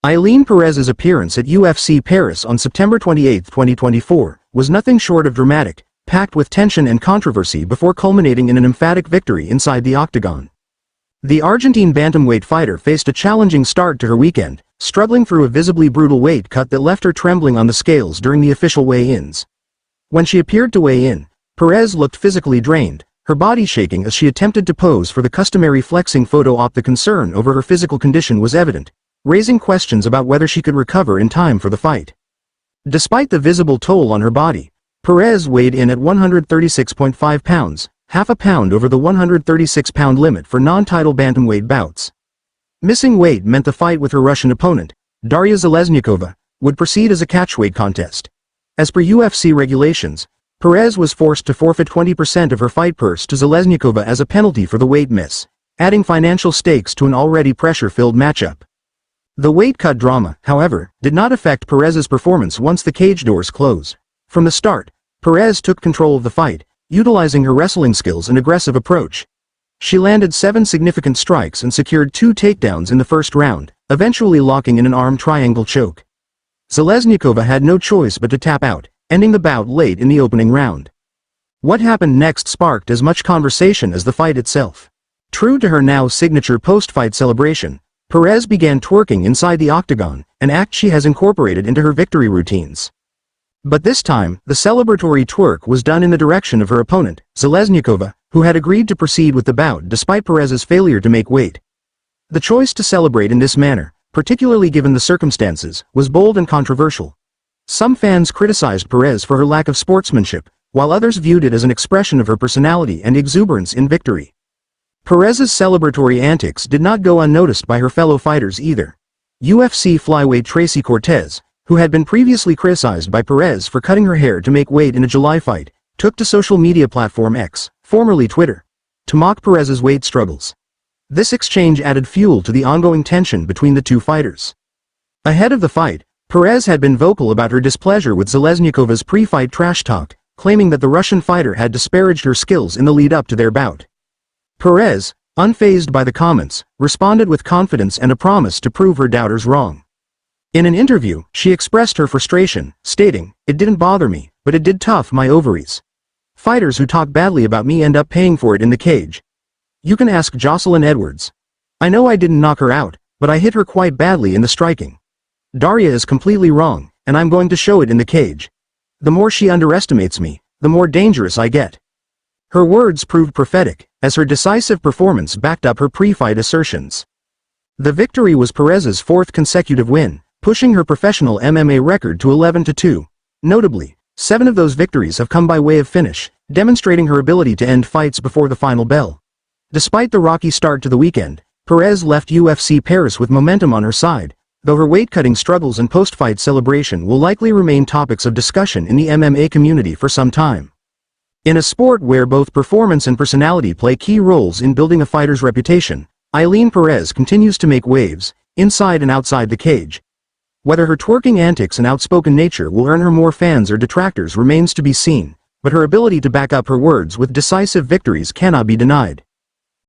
Eileen Perez's appearance at UFC Paris on September 28, 2024, was nothing short of dramatic, packed with tension and controversy before culminating in an emphatic victory inside the octagon. The Argentine bantamweight fighter faced a challenging start to her weekend, struggling through a visibly brutal weight cut that left her trembling on the scales during the official weigh-ins. When she appeared to weigh in, Perez looked physically drained, her body shaking as she attempted to pose for the customary flexing photo op. The concern over her physical condition was evident, raising questions about whether she could recover in time for the fight. Despite the visible toll on her body, Perez weighed in at 136.5 pounds, half a pound over the 136-pound limit for non-title bantamweight bouts. Missing weight meant the fight with her Russian opponent, Daria Zaleznyakova, would proceed as a catchweight contest. As per UFC regulations, Perez was forced to forfeit 20% of her fight purse to Zaleznyakova as a penalty for the weight miss, adding financial stakes to an already pressure-filled matchup. The weight cut drama, however, did not affect Perez's performance once the cage doors closed. From the start, Perez took control of the fight, utilizing her wrestling skills and aggressive approach. She landed 7 significant strikes and secured 2 takedowns in the first round, eventually locking in an arm triangle choke. Zaleznyakova had no choice but to tap out, ending the bout late in the opening round. What happened next sparked as much conversation as the fight itself. True to her now signature post-fight celebration, Perez began twerking inside the octagon, an act she has incorporated into her victory routines. But this time, the celebratory twerk was done in the direction of her opponent, Zaleznyakova, who had agreed to proceed with the bout despite Perez's failure to make weight. The choice to celebrate in this manner, particularly given the circumstances, was bold and controversial. Some fans criticized Perez for her lack of sportsmanship, while others viewed it as an expression of her personality and exuberance in victory. Perez's celebratory antics did not go unnoticed by her fellow fighters either. UFC flyweight Tracy Cortez, who had been previously criticized by Perez for cutting her hair to make weight in a July fight, took to social media platform X, formerly Twitter, to mock Perez's weight struggles. This exchange added fuel to the ongoing tension between the two fighters. Ahead of the fight, Perez had been vocal about her displeasure with Zaleznykova's pre-fight trash talk, claiming that the Russian fighter had disparaged her skills in the lead-up to their bout. Perez, unfazed by the comments, responded with confidence and a promise to prove her doubters wrong. In an interview, she expressed her frustration, stating, "It didn't bother me, but it did tough my ovaries. Fighters who talk badly about me end up paying for it in the cage. You can ask Jocelyn Edwards. I know I didn't knock her out, but I hit her quite badly in the striking. Daria is completely wrong, and I'm going to show it in the cage. The more she underestimates me, the more dangerous I get." Her words proved prophetic, as her decisive performance backed up her pre-fight assertions. The victory was Perez's 4th consecutive win, pushing her professional MMA record to 11-2. Notably, 7 of those victories have come by way of finish, demonstrating her ability to end fights before the final bell. Despite the rocky start to the weekend, Perez left UFC Paris with momentum on her side, though her weight-cutting struggles and post-fight celebration will likely remain topics of discussion in the MMA community for some time. In a sport where both performance and personality play key roles in building a fighter's reputation, Eileen Perez continues to make waves, inside and outside the cage. Whether her twerking antics and outspoken nature will earn her more fans or detractors remains to be seen, but her ability to back up her words with decisive victories cannot be denied.